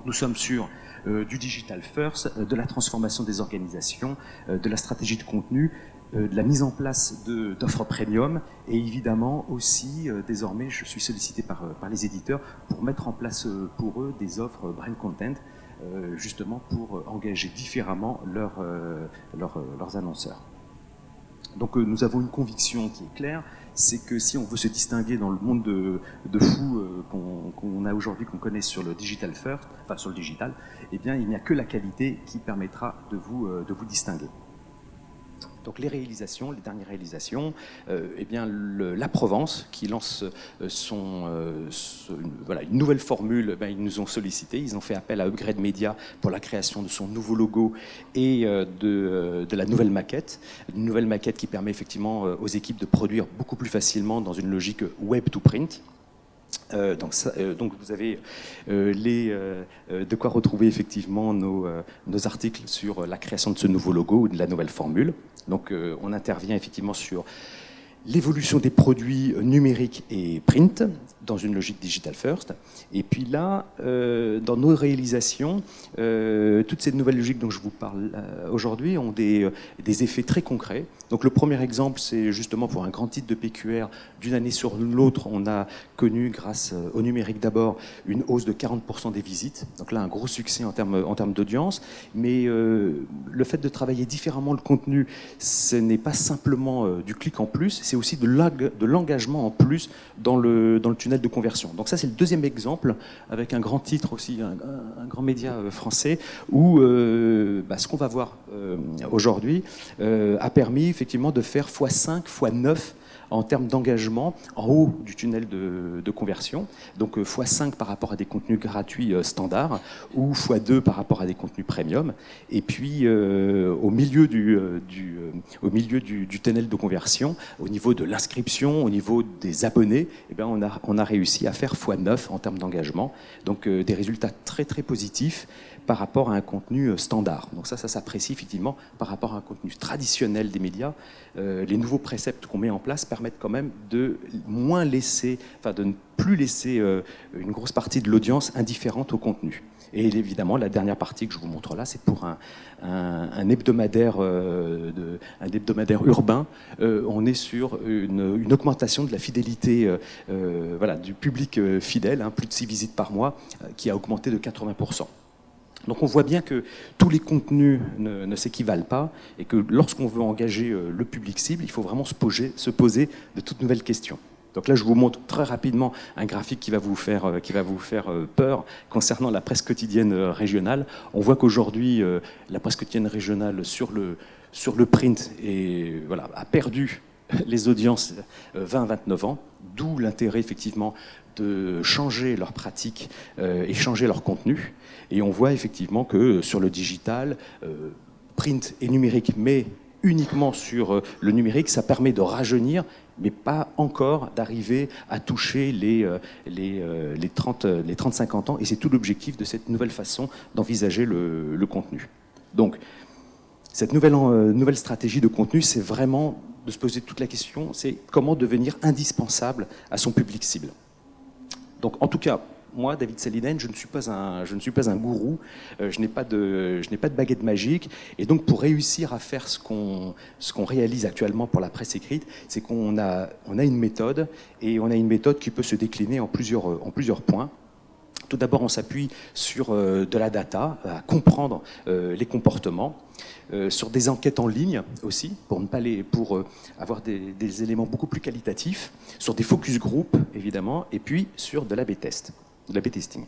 Nous sommes sur du digital first, de la transformation des organisations, de la stratégie de contenu, de la mise en place d'offres premium et évidemment aussi, désormais, je suis sollicité par les éditeurs pour mettre en place pour eux des offres brand content, justement pour engager différemment leurs annonceurs. Donc nous avons une conviction qui est claire, c'est que si on veut se distinguer dans le monde de fou qu'on a aujourd'hui, qu'on connaît sur le digital first, enfin sur le digital, eh bien il n'y a que la qualité qui permettra de vous distinguer. Donc les réalisations, les dernières réalisations, eh bien la Provence qui lance voilà, une nouvelle formule, ben, ils nous ont sollicité, ils ont fait appel à Upgrade Media pour la création de son nouveau logo et de la nouvelle maquette. Une nouvelle maquette qui permet effectivement aux équipes de produire beaucoup plus facilement dans une logique web to print. Donc vous avez de quoi retrouver effectivement nos articles sur la création de ce nouveau logo ou de la nouvelle formule. Donc on intervient effectivement sur l'évolution des produits numériques et print dans une logique digital first. Et puis là, dans nos réalisations, toutes ces nouvelles logiques dont je vous parle aujourd'hui ont des effets très concrets. Donc le premier exemple, c'est justement pour un grand titre de PQR, d'une année sur l'autre, on a connu, grâce au numérique d'abord, une hausse de 40% des visites. Donc là, un gros succès en termes d'audience. Mais le fait de travailler différemment le contenu, ce n'est pas simplement du clic en plus, c'est aussi de l'engagement en plus dans le tunnel de conversion. Donc ça, c'est le deuxième exemple, avec un grand titre aussi, un grand média français, où ce qu'on va voir aujourd'hui a permis effectivement de faire x5, x9 en termes d'engagement en haut du tunnel de conversion, donc x5 par rapport à des contenus gratuits standards ou x2 par rapport à des contenus premium. Et puis au milieu du tunnel de conversion, au niveau de l'inscription, au niveau des abonnés, eh bien on a réussi à faire x9 en termes d'engagement, donc des résultats très très positifs par rapport à un contenu standard. Donc ça s'apprécie effectivement par rapport à un contenu traditionnel des médias. Les nouveaux préceptes qu'on met en place permettent quand même de ne plus laisser une grosse partie de l'audience indifférente au contenu. Et évidemment, la dernière partie que je vous montre là, c'est pour un hebdomadaire urbain. On est sur une augmentation de la fidélité du public fidèle, plus de 6 visites par mois, qui a augmenté de 80%. Donc on voit bien que tous les contenus ne s'équivalent pas et que lorsqu'on veut engager le public cible, il faut vraiment se poser de toutes nouvelles questions. Donc là, je vous montre très rapidement un graphique qui va vous faire peur concernant la presse quotidienne régionale. On voit qu'aujourd'hui, la presse quotidienne régionale sur le print a perdu les audiences 20-29 ans, d'où l'intérêt effectivement de changer leurs pratiques et changer leur contenu. Et on voit effectivement que sur le digital, print et numérique, mais uniquement sur le numérique, ça permet de rajeunir, mais pas encore d'arriver à toucher les 30-50 ans. Et c'est tout l'objectif de cette nouvelle façon d'envisager le contenu. Donc, cette nouvelle stratégie de contenu, c'est vraiment de se poser toute la question, c'est comment devenir indispensable à son public cible. Donc, en tout cas, moi, David Saliden, je ne suis pas un gourou, je n'ai pas de baguette magique, et donc pour réussir à faire ce qu'on réalise actuellement pour la presse écrite, c'est qu'on a une méthode, et on a une méthode qui peut se décliner en plusieurs points. Tout d'abord, on s'appuie sur de la data, à comprendre les comportements, sur des enquêtes en ligne aussi, pour avoir des éléments beaucoup plus qualitatifs, sur des focus group évidemment, et puis sur de l'A/B test, de l'A/B testing.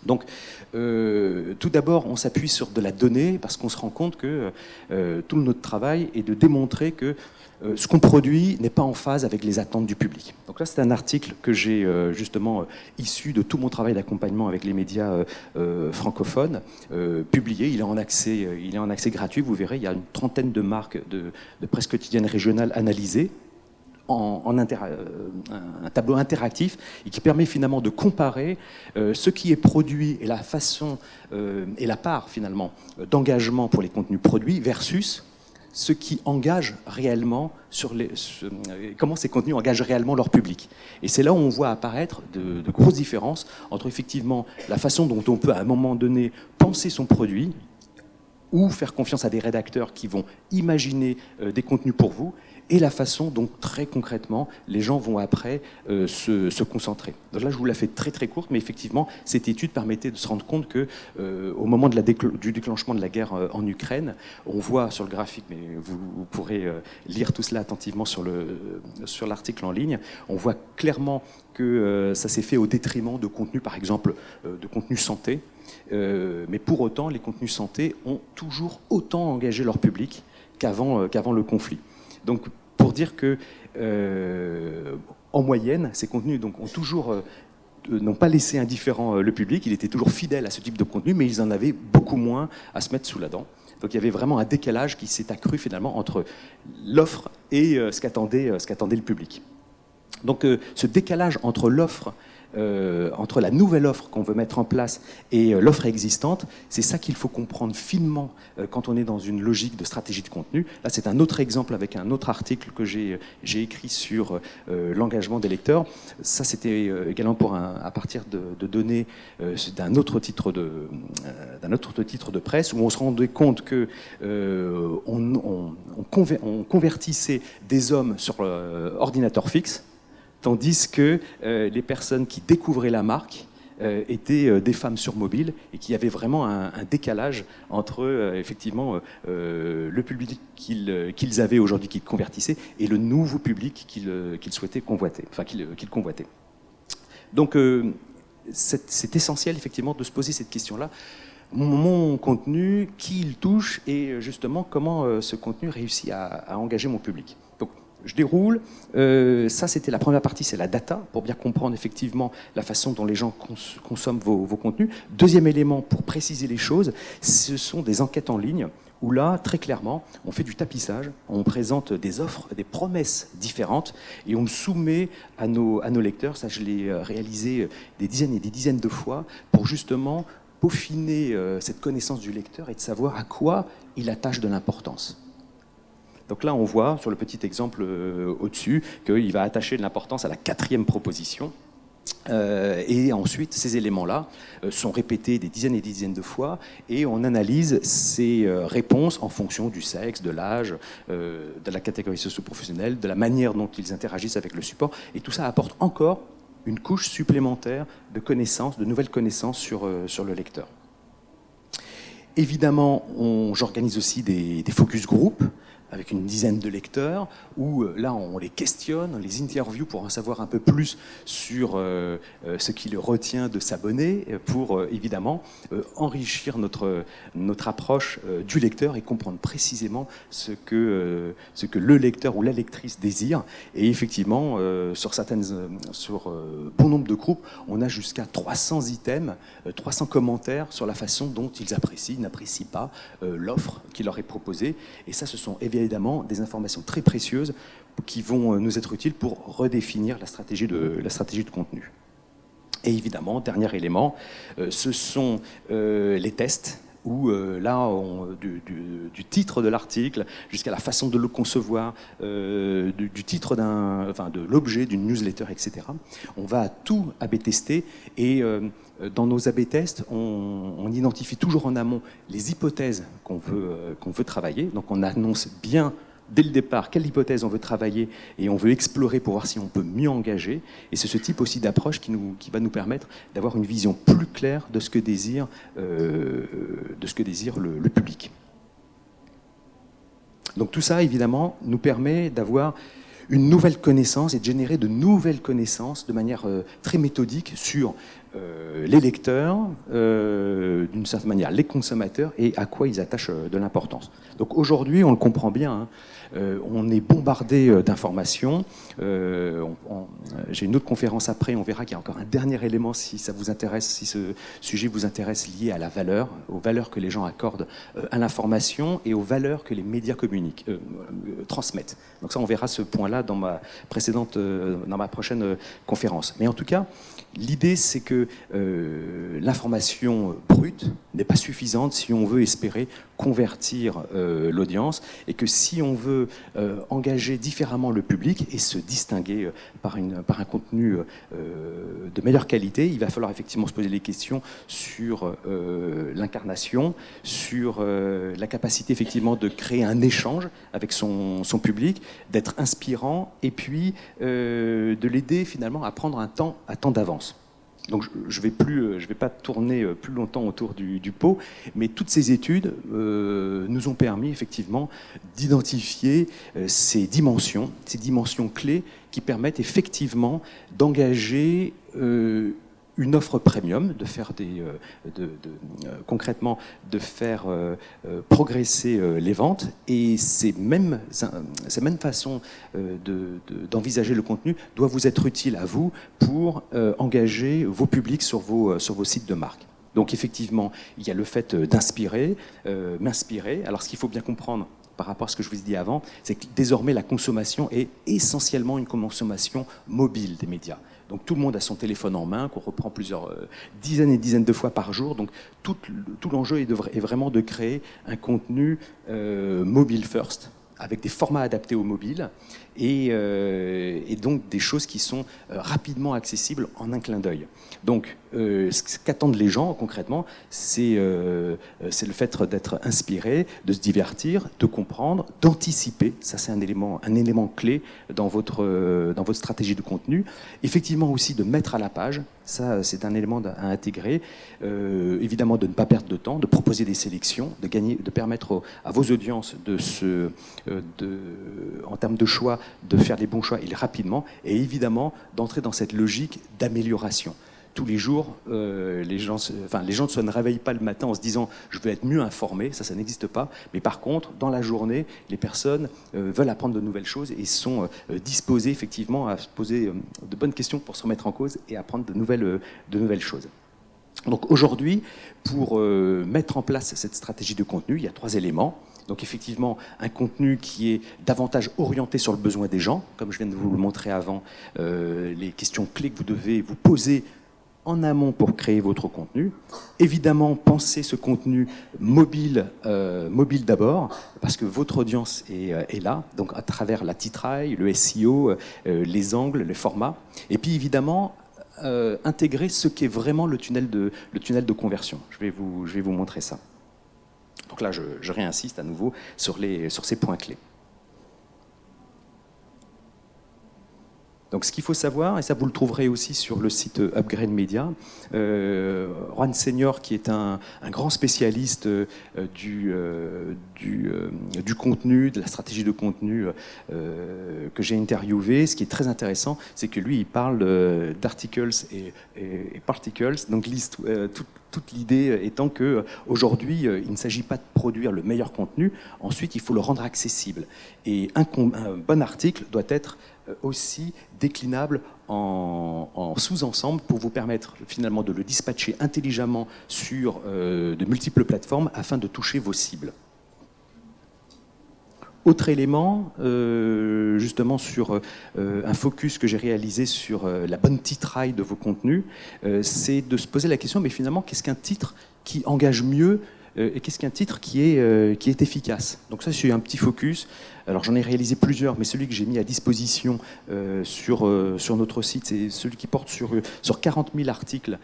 Donc, tout d'abord, on s'appuie sur de la donnée parce qu'on se rend compte que tout notre travail est de démontrer que ce qu'on produit n'est pas en phase avec les attentes du public. Donc là, c'est un article que j'ai justement issu de tout mon travail d'accompagnement avec les médias francophones, publié. Il est en accès gratuit. Vous verrez, il y a une trentaine de marques de presse quotidienne régionale analysées un tableau interactif et qui permet finalement de comparer ce qui est produit et la façon et la part finalement d'engagement pour les contenus produits versus ce qui engage réellement comment ces contenus engagent réellement leur public. Et c'est là où on voit apparaître de grosses différences entre effectivement la façon dont on peut à un moment donné penser son produit ou faire confiance à des rédacteurs qui vont imaginer des contenus pour vous, et la façon dont très concrètement les gens vont après se concentrer. Donc là je vous la fais très très courte, mais effectivement cette étude permettait de se rendre compte que au moment de du déclenchement de la guerre en Ukraine, on voit sur le graphique, mais vous pourrez lire tout cela attentivement sur l'article en ligne, on voit clairement que ça s'est fait au détriment de contenus, par exemple de contenus santé, mais pour autant les contenus santé ont toujours autant engagé leur public qu'avant le conflit. Donc, pour dire que, en moyenne, ces contenus n'ont pas laissé indifférent le public. Il était toujours fidèle à ce type de contenu, mais ils en avaient beaucoup moins à se mettre sous la dent. Donc, il y avait vraiment un décalage qui s'est accru finalement entre l'offre et ce qu'attendait le public. Donc, ce décalage entre l'offre, entre la nouvelle offre qu'on veut mettre en place et l'offre existante, c'est ça qu'il faut comprendre finement quand on est dans une logique de stratégie de contenu. Là, c'est un autre exemple avec un autre article que j'ai écrit sur l'engagement des lecteurs. Ça, c'était également à partir de données d'un autre titre de presse où on se rendait compte que on convertissait des hommes sur ordinateur fixe, tandis que les personnes qui découvraient la marque étaient des femmes sur mobile, et qu'il y avait vraiment un décalage entre effectivement le public qu'ils avaient aujourd'hui, qu'ils convertissaient, et le nouveau public qu'ils souhaitaient convoiter, enfin qu'ils convoitaient. Donc c'est essentiel effectivement de se poser cette question-là. Mon contenu, qui il touche, et justement comment ce contenu réussit à engager mon public. Donc, je déroule. Ça, c'était la première partie, c'est la data, pour bien comprendre effectivement la façon dont les gens consomment vos contenus. Deuxième élément, pour préciser les choses, ce sont des enquêtes en ligne, où là, très clairement, on fait du tapissage, on présente des offres, des promesses différentes, et on le soumet à nos lecteurs. Ça, je l'ai réalisé des dizaines et des dizaines de fois, pour justement peaufiner cette connaissance du lecteur et de savoir à quoi il attache de l'importance. Donc là, on voit sur le petit exemple au-dessus qu'il va attacher de l'importance à la 4e proposition. Et ensuite, ces éléments-là sont répétés des dizaines et des dizaines de fois, et on analyse ces réponses en fonction du sexe, de l'âge, de la catégorie socio-professionnelle, de la manière dont ils interagissent avec le support. Et tout ça apporte encore une couche supplémentaire de connaissances, de nouvelles connaissances sur le lecteur. Évidemment, j'organise aussi des focus group avec une dizaine de lecteurs, où là on les questionne, on les interviewe pour en savoir un peu plus sur ce qui le retient de s'abonner, pour évidemment enrichir notre approche du lecteur et comprendre précisément ce que le lecteur ou la lectrice désire. Et effectivement, sur bon nombre de groupes, on a jusqu'à 300 items, 300 commentaires sur la façon dont ils apprécient, n'apprécient pas l'offre qui leur est proposée. Et ça, ce sont évidemment des informations très précieuses qui vont nous être utiles pour redéfinir la stratégie de contenu. Et évidemment, dernier élément, ce sont les tests, où là, du titre de l'article jusqu'à la façon de le concevoir, du titre de l'objet d'une newsletter, etc. On va tout A/B tester, et dans nos A/B tests, on identifie toujours en amont les hypothèses qu'on veut travailler. Donc on annonce bien dès le départ quelle hypothèse on veut travailler, et on veut explorer pour voir si on peut mieux engager. Et c'est ce type aussi d'approche qui va nous permettre d'avoir une vision plus claire de ce que désire le public. Donc tout ça, évidemment, nous permet d'avoir une nouvelle connaissance et de générer de nouvelles connaissances de manière très méthodique sur les lecteurs, d'une certaine manière les consommateurs, et à quoi ils attachent de l'importance. Donc aujourd'hui, on le comprend bien, hein, on est bombardé d'informations. J'ai une autre conférence après, on verra qu'il y a encore un dernier élément, si ça vous intéresse, si ce sujet vous intéresse, lié à la valeur, aux valeurs que les gens accordent à l'information et aux valeurs que les médias transmettent. Donc ça, on verra ce point-là dans ma prochaine conférence. Mais en tout cas, l'idée, c'est que que l'information brute n'est pas suffisante si on veut espérer convertir l'audience, et que si on veut engager différemment le public et se distinguer par un contenu de meilleure qualité, il va falloir effectivement se poser des questions sur l'incarnation, sur la capacité effectivement de créer un échange avec son public, d'être inspirant, et puis de l'aider finalement à prendre un temps d'avance. Donc je vais pas tourner plus longtemps autour du pot, mais toutes ces études nous ont permis effectivement d'identifier ces dimensions clés qui permettent effectivement d'engager une offre premium, de faire concrètement de faire progresser les ventes, et ces mêmes façons d'envisager le contenu doivent vous être utiles à vous pour engager vos publics sur vos sites de marque. Donc effectivement, il y a le fait d'inspirer, m'inspirer. Alors ce qu'il faut bien comprendre par rapport à ce que je vous ai dit avant, c'est que désormais la consommation est essentiellement une consommation mobile des médias. Donc tout le monde a son téléphone en main, qu'on reprend plusieurs dizaines et dizaines de fois par jour. Donc tout l'enjeu est vraiment de créer un contenu mobile first, avec des formats adaptés au mobile, et donc des choses qui sont rapidement accessibles en un clin d'œil. Donc ce qu'attendent les gens concrètement, c'est le fait d'être inspiré, de se divertir, de comprendre, d'anticiper. Ça, c'est un élément clé dans votre stratégie de contenu. Effectivement aussi de mettre à la page. Ça, c'est un élément à intégrer. Évidemment, de ne pas perdre de temps, de proposer des sélections, de permettre à vos audiences en termes de choix, de faire les bons choix et rapidement, et évidemment d'entrer dans cette logique d'amélioration. Tous les jours, les gens ne se réveillent pas le matin en se disant « je veux être mieux informé », ça n'existe pas. Mais par contre, dans la journée, les personnes veulent apprendre de nouvelles choses et sont disposées effectivement à se poser de bonnes questions pour se remettre en cause et apprendre de nouvelles choses. Donc aujourd'hui, pour mettre en place cette stratégie de contenu, il y a 3 éléments. Donc effectivement, un contenu qui est davantage orienté sur le besoin des gens, comme je viens de vous le montrer avant, les questions clés que vous devez vous poser en amont pour créer votre contenu. Évidemment, pensez ce contenu mobile d'abord, parce que votre audience est là, donc à travers la titraille, le SEO, les angles, les formats. Et puis évidemment, intégrer ce qu'est vraiment le tunnel de conversion. Je vais vous montrer ça. Donc là, je réinsiste à nouveau sur ces points clés. Donc ce qu'il faut savoir, et ça vous le trouverez aussi sur le site Upgrade Media, Juan Senior, qui est un grand spécialiste du contenu, de la stratégie de contenu que j'ai interviewé, ce qui est très intéressant, c'est que lui, il parle d'articles et particles, donc toute l'idée étant qu'aujourd'hui, il ne s'agit pas de produire le meilleur contenu, ensuite il faut le rendre accessible. Et un bon article doit être aussi déclinable en sous-ensemble pour vous permettre finalement de le dispatcher intelligemment sur de multiples plateformes afin de toucher vos cibles. Autre élément, justement sur un focus que j'ai réalisé sur la bonne titraille de vos contenus, c'est de se poser la question, mais finalement, qu'est-ce qu'un titre qui engage mieux et qu'est-ce qu'un titre qui est efficace? Donc ça, c'est un petit focus. Alors j'en ai réalisé plusieurs, mais celui que j'ai mis à disposition sur notre site, c'est celui qui porte sur 40 000 articles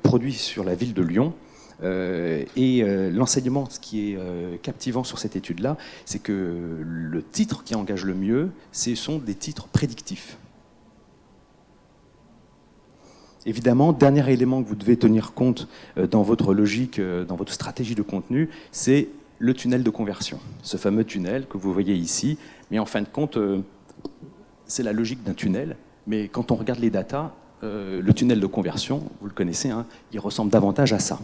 produits sur la ville de Lyon. L'enseignement, ce qui est captivant sur cette étude-là, c'est que le titre qui engage le mieux, ce sont des titres prédictifs. Évidemment, dernier élément que vous devez tenir compte dans votre logique, dans votre stratégie de contenu, c'est le tunnel de conversion. Ce fameux tunnel que vous voyez ici, mais en fin de compte, c'est la logique d'un tunnel, mais quand on regarde les datas, le tunnel de conversion, vous le connaissez, hein, il ressemble davantage à ça.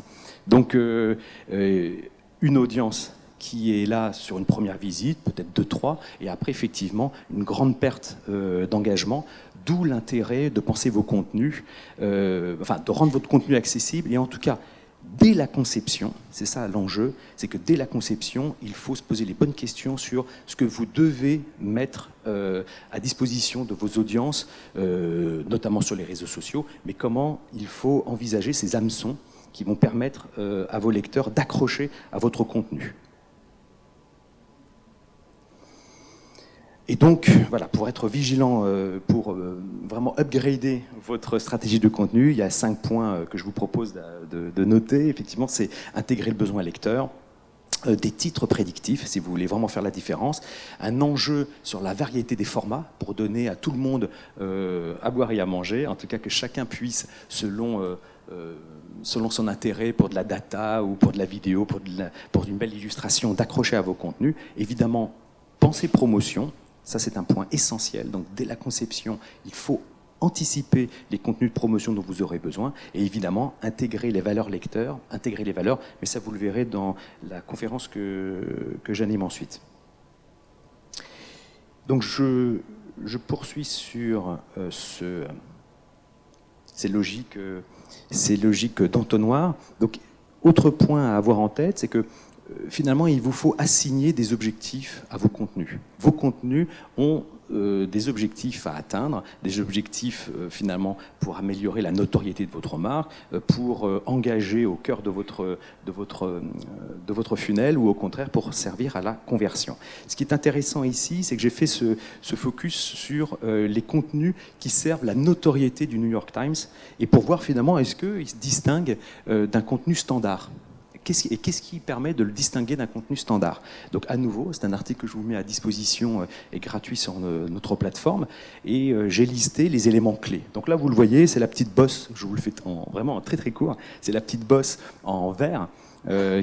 Donc, une audience qui est là sur une première visite, peut-être 2-3, et après, effectivement, une grande perte d'engagement, d'où l'intérêt de penser vos contenus, de rendre votre contenu accessible, et en tout cas, dès la conception, c'est ça l'enjeu, c'est que dès la conception, il faut se poser les bonnes questions sur ce que vous devez mettre à disposition de vos audiences, notamment sur les réseaux sociaux, mais comment il faut envisager ces hameçons qui vont permettre à vos lecteurs d'accrocher à votre contenu. Et donc, voilà, pour être vigilant, pour vraiment upgrader votre stratégie de contenu, il y a 5 points que je vous propose de noter. Effectivement, c'est intégrer le besoin lecteur, des titres prédictifs, si vous voulez vraiment faire la différence, un enjeu sur la variété des formats, pour donner à tout le monde à boire et à manger, en tout cas que chacun puisse, selon son intérêt pour de la data ou pour de la vidéo, pour une belle illustration, d'accrocher à vos contenus. Évidemment, pensez promotion. Ça, c'est un point essentiel. Donc, dès la conception, il faut anticiper les contenus de promotion dont vous aurez besoin et évidemment intégrer les valeurs lecteurs, intégrer les valeurs, mais ça, vous le verrez dans la conférence que j'anime ensuite. Donc, je poursuis sur ces logiques d'entonnoir. Donc, autre point à avoir en tête, c'est que finalement, il vous faut assigner des objectifs à vos contenus. Vos contenus ont des objectifs à atteindre, des objectifs finalement pour améliorer la notoriété de votre marque, pour engager au cœur de votre funnel ou au contraire pour servir à la conversion. Ce qui est intéressant ici, c'est que j'ai fait ce focus sur les contenus qui servent la notoriété du New York Times et pour voir finalement est-ce qu'ils se distinguent d'un contenu standard. Qu'est-ce qui permet de le distinguer d'un contenu standard? Donc à nouveau, c'est un article que je vous mets à disposition et gratuit sur notre plateforme et j'ai listé les éléments clés. Donc là, vous le voyez, c'est la petite bosse, je vous le fais vraiment très très court, c'est la petite bosse en vert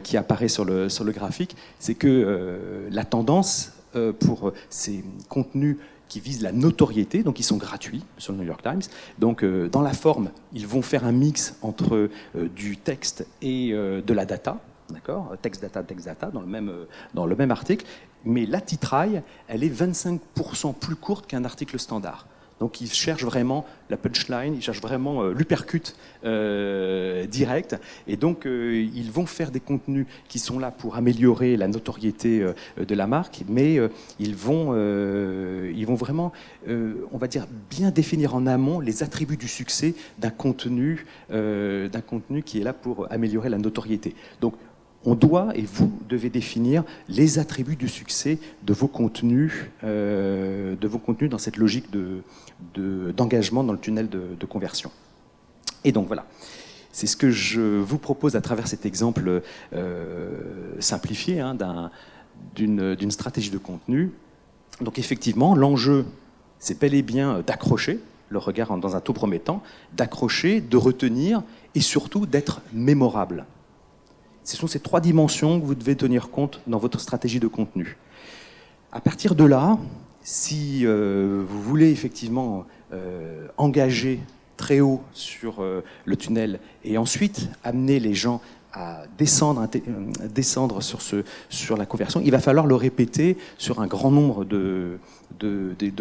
qui apparaît sur le graphique. C'est que la tendance pour ces contenus qui visent la notoriété, donc ils sont gratuits sur le New York Times. Donc dans la forme, ils vont faire un mix entre du texte et de la data, d'accord, texte data dans le même article, mais la titraille, elle est 25% plus courte qu'un article standard. Donc ils cherchent vraiment la punchline, ils cherchent vraiment l'uppercut direct. Et donc ils vont faire des contenus qui sont là pour améliorer la notoriété de la marque, mais ils vont vraiment, on va dire, bien définir en amont les attributs du succès d'un contenu qui est là pour améliorer la notoriété. Donc on doit, et vous devez définir les attributs du succès de vos contenus dans cette logique d'engagement dans le tunnel de conversion. Et donc voilà, c'est ce que je vous propose à travers cet exemple simplifié d'une stratégie de contenu. Donc effectivement, l'enjeu, c'est bel et bien d'accrocher le regard dans un tout premier temps, d'accrocher, de retenir et surtout d'être mémorable. Ce sont ces 3 dimensions que vous devez tenir compte dans votre stratégie de contenu. À partir de là, si vous voulez effectivement engager très haut sur le tunnel et ensuite amener les gens à descendre sur la conversion, il va falloir le répéter sur un grand nombre de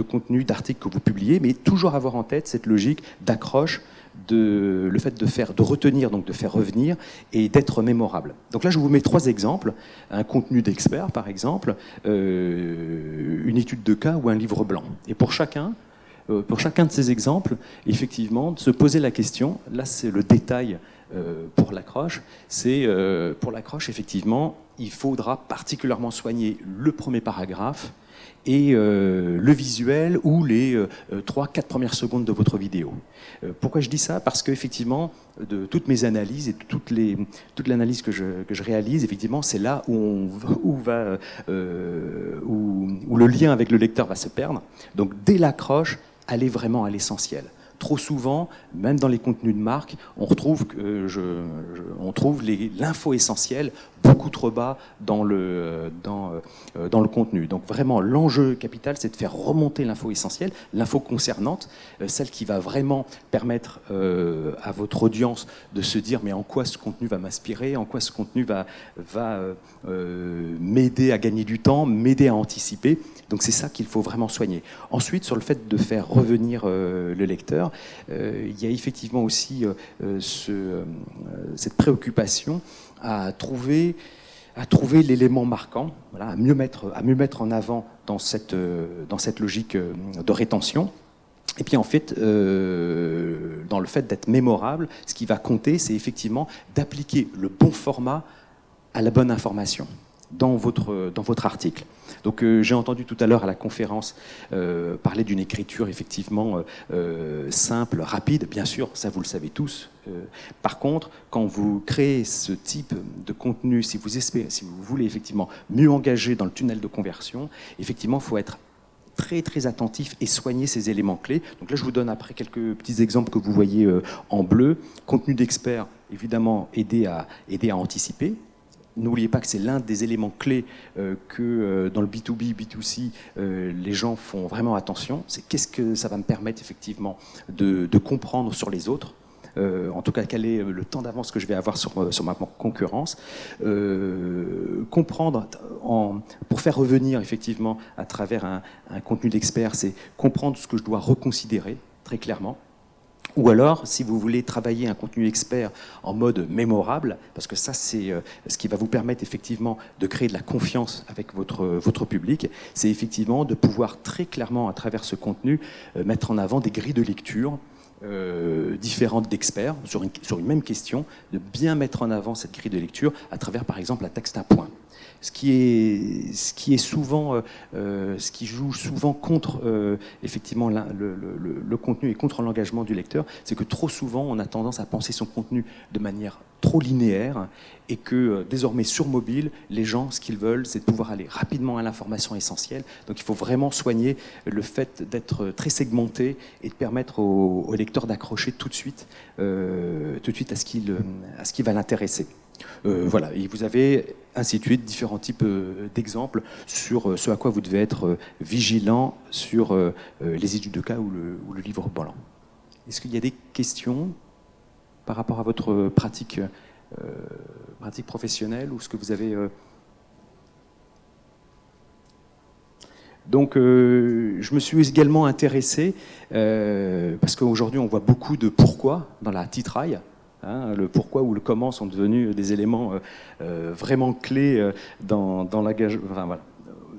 contenus, d'articles que vous publiez, mais toujours avoir en tête cette logique d'accroche, le fait de retenir, donc de faire revenir et d'être mémorable. Donc là, je vous mets 3 exemples. Un contenu d'expert, par exemple, une étude de cas ou un livre blanc. Et pour chacun de ces exemples, effectivement, de se poser la question, là c'est le détail pour l'accroche, pour l'accroche, effectivement, il faudra particulièrement soigner le premier paragraphe et le visuel ou les 3-4 premières secondes de votre vidéo. Pourquoi je dis ça? Parce qu'effectivement, de toutes mes analyses et toute l'analyse que je réalise, effectivement, c'est là où le lien avec le lecteur va se perdre. Donc dès l'accroche, allez vraiment à l'essentiel. Trop souvent, même dans les contenus de marque, on retrouve l'info essentielle beaucoup trop bas dans le contenu. Donc vraiment, l'enjeu capital, c'est de faire remonter l'info essentielle, l'info concernante, celle qui va vraiment permettre à votre audience de se dire mais en quoi ce contenu va m'inspirer, en quoi ce contenu va m'aider à gagner du temps, m'aider à anticiper. Donc c'est ça qu'il faut vraiment soigner. Ensuite, sur le fait de faire revenir le lecteur, il y a effectivement aussi cette préoccupation à trouver l'élément marquant, voilà, à mieux mettre en avant dans cette logique de rétention. Et puis en fait, dans le fait d'être mémorable, ce qui va compter, c'est effectivement d'appliquer le bon format à la bonne information dans votre article. Donc j'ai entendu tout à l'heure à la conférence parler d'une écriture effectivement simple, rapide, bien sûr, ça vous le savez tous. Par contre, quand vous créez ce type de contenu, si vous voulez effectivement mieux engager dans le tunnel de conversion, effectivement, il faut être très très attentif et soigner ces éléments clés. Donc là, je vous donne après quelques petits exemples que vous voyez en bleu. Contenu d'expert, évidemment, aider à anticiper. N'oubliez pas que c'est l'un des éléments clés que dans le B2B, B2C, les gens font vraiment attention. C'est qu'est-ce que ça va me permettre effectivement de comprendre sur les autres. En tout cas, quel est le temps d'avance que je vais avoir sur ma concurrence. Comprendre, pour faire revenir effectivement à travers un contenu d'expert, c'est comprendre ce que je dois reconsidérer très clairement. Ou alors, si vous voulez travailler un contenu expert en mode mémorable, parce que ça, c'est ce qui va vous permettre effectivement de créer de la confiance avec votre public, c'est effectivement de pouvoir très clairement, à travers ce contenu, mettre en avant des grilles de lecture différentes d'experts sur une même question, de bien mettre en avant cette grille de lecture à travers, par exemple, un texte à points. Ce qui joue souvent contre effectivement le contenu et contre l'engagement du lecteur, c'est que trop souvent on a tendance à penser son contenu de manière trop linéaire et que désormais sur mobile, les gens, ce qu'ils veulent, c'est de pouvoir aller rapidement à l'information essentielle. Donc il faut vraiment soigner le fait d'être très segmenté et de permettre au lecteur d'accrocher tout de suite à ce qui va l'intéresser. Voilà, et vous avez ainsi de suite différents types d'exemples sur ce à quoi vous devez être vigilant sur les études de cas ou le livre blanc. Est-ce qu'il y a des questions par rapport à votre pratique professionnelle ou ce que vous avez Donc, je me suis également intéressé parce qu'aujourd'hui on voit beaucoup de pourquoi dans la titraille. Hein, le pourquoi ou le comment sont devenus des éléments vraiment clés dans l'engagement, enfin, voilà,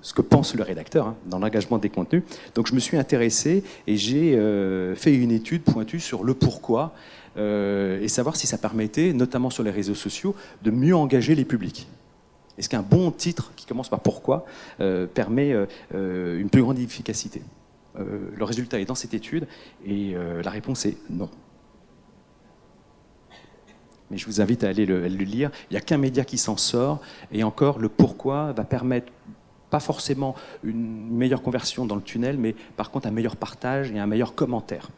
ce que pense le rédacteur hein, dans l'engagement des contenus. Donc je me suis intéressé et j'ai fait une étude pointue sur le pourquoi et savoir si ça permettait, notamment sur les réseaux sociaux, de mieux engager les publics. Est-ce qu'un bon titre qui commence par pourquoi permet une plus grande efficacité Le résultat est dans cette étude et la réponse est non. Mais je vous invite à aller le lire. Il n'y a qu'un média qui s'en sort. Et encore, le pourquoi va permettre pas forcément une meilleure conversion dans le tunnel, mais par contre un meilleur partage et un meilleur commentaire.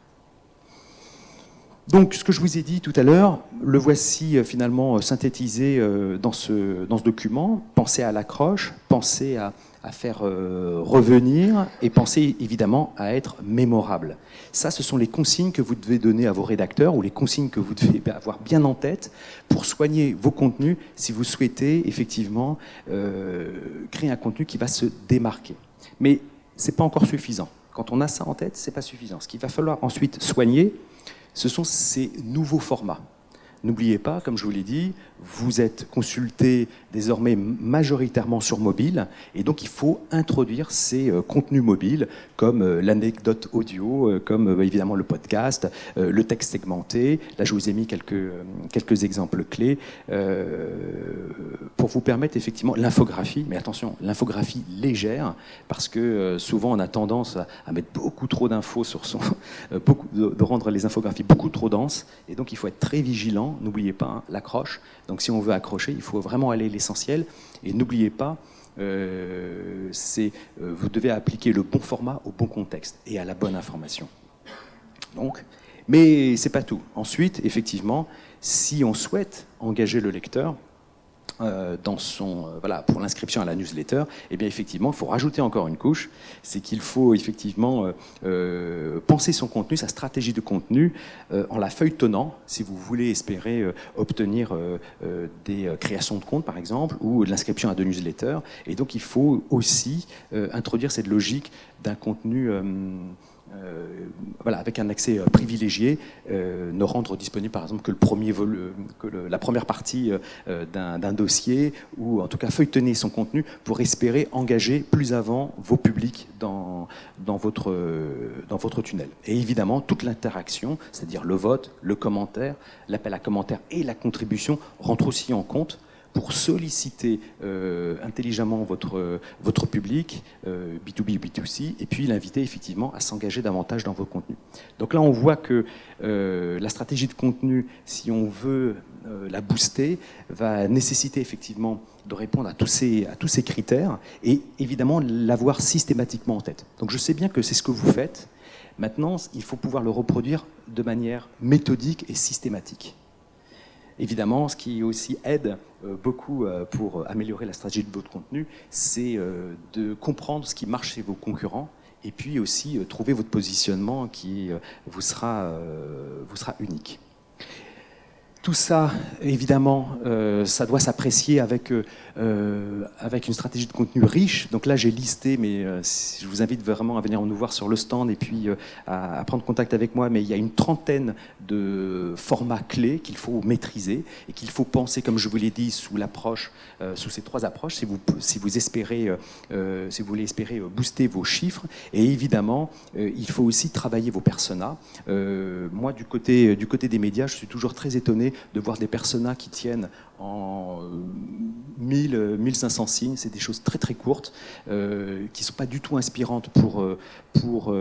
Donc, ce que je vous ai dit tout à l'heure, le voici finalement synthétisé dans ce document. Pensez à l'accroche, pensez à faire revenir et pensez évidemment à être mémorable. Ça, ce sont les consignes que vous devez donner à vos rédacteurs ou les consignes que vous devez avoir bien en tête pour soigner vos contenus si vous souhaitez effectivement créer un contenu qui va se démarquer. Mais ce n'est pas encore suffisant. Quand on a ça en tête, ce n'est pas suffisant. Ce qu'il va falloir ensuite soigner, ce sont ces nouveaux formats. N'oubliez pas, comme je vous l'ai dit, vous êtes consulté désormais majoritairement sur mobile et donc il faut introduire ces contenus mobiles comme l'anecdote audio, comme évidemment le podcast, le texte segmenté. Là, je vous ai mis quelques exemples clés pour vous permettre effectivement l'infographie, mais attention, l'infographie légère parce que souvent on a tendance à mettre beaucoup trop d'infos sur de rendre les infographies beaucoup trop denses et donc il faut être très vigilant. N'oubliez pas hein, l'accroche. Donc si on veut accrocher, il faut vraiment aller à l'essentiel. Et n'oubliez pas, vous devez appliquer le bon format au bon contexte et à la bonne information. Donc, mais c'est pas tout. Ensuite, effectivement, si on souhaite engager le lecteur, voilà, pour l'inscription à la newsletter, eh bien effectivement, il faut rajouter encore une couche, c'est qu'il faut effectivement penser son contenu, sa stratégie de contenu, en la feuilletonnant, si vous voulez espérer obtenir des créations de comptes, par exemple, ou de l'inscription à de newsletters. Et donc, il faut aussi introduire cette logique d'un contenu voilà, avec un accès privilégié, ne rendre disponible par exemple que la première partie d'un dossier, ou en tout cas feuilletonner son contenu pour espérer engager plus avant vos publics dans votre tunnel. Et évidemment, toute l'interaction, c'est-à-dire le vote, le commentaire, l'appel à commentaires et la contribution rentrent aussi en compte pour solliciter intelligemment votre public, B2B ou B2C, et puis l'inviter effectivement à s'engager davantage dans vos contenus. Donc là, on voit que la stratégie de contenu, si on veut la booster, va nécessiter effectivement de répondre à tous ces critères, et évidemment l'avoir systématiquement en tête. Donc je sais bien que c'est ce que vous faites. Maintenant, il faut pouvoir le reproduire de manière méthodique et systématique. Évidemment, ce qui aussi aide beaucoup pour améliorer la stratégie de votre contenu, c'est de comprendre ce qui marche chez vos concurrents, et puis aussi trouver votre positionnement qui vous sera unique. Tout ça, évidemment, ça doit s'apprécier avec une stratégie de contenu riche. Donc là, j'ai listé, mais je vous invite vraiment à venir nous voir sur le stand et puis à prendre contact avec moi. Mais il y a une trentaine de formats clés qu'il faut maîtriser et qu'il faut penser, comme je vous l'ai dit, sous ces trois approches, si vous voulez espérer booster vos chiffres. Et évidemment, il faut aussi travailler vos personas. Moi, du côté des médias, je suis toujours très étonné de voir des personas qui tiennent en 1500 signes. C'est des choses très très courtes qui ne sont pas du tout inspirantes pour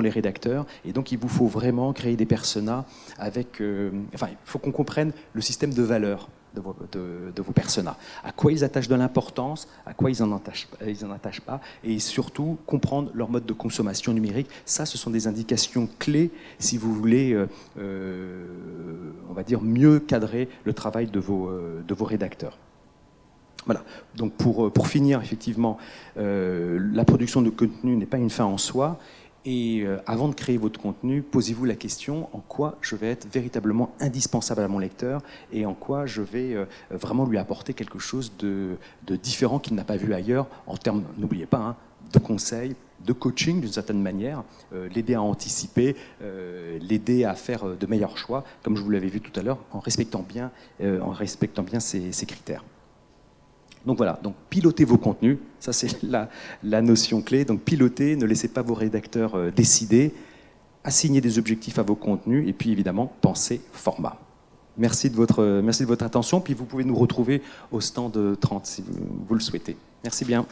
les rédacteurs. Et donc il vous faut vraiment créer des personas avec... il faut qu'on comprenne le système de valeurs de vos personas. À quoi ils attachent de l'importance, à quoi ils n'en attachent pas, et surtout comprendre leur mode de consommation numérique. Ça, ce sont des indications clés si vous voulez, on va dire, mieux cadrer le travail de vos rédacteurs. Voilà. Donc pour finir, effectivement, la production de contenu n'est pas une fin en soi. Et avant de créer votre contenu, posez-vous la question en quoi je vais être véritablement indispensable à mon lecteur et en quoi je vais vraiment lui apporter quelque chose de différent qu'il n'a pas vu ailleurs en termes, n'oubliez pas, hein, de conseils, de coaching d'une certaine manière, l'aider à anticiper, l'aider à faire de meilleurs choix, comme je vous l'avais vu tout à l'heure, en respectant bien ces critères. Donc voilà, donc pilotez vos contenus, ça c'est la notion clé. Donc pilotez, ne laissez pas vos rédacteurs décider, assignez des objectifs à vos contenus et puis évidemment pensez format. Merci de votre attention, puis vous pouvez nous retrouver au stand 30 si vous le souhaitez. Merci bien.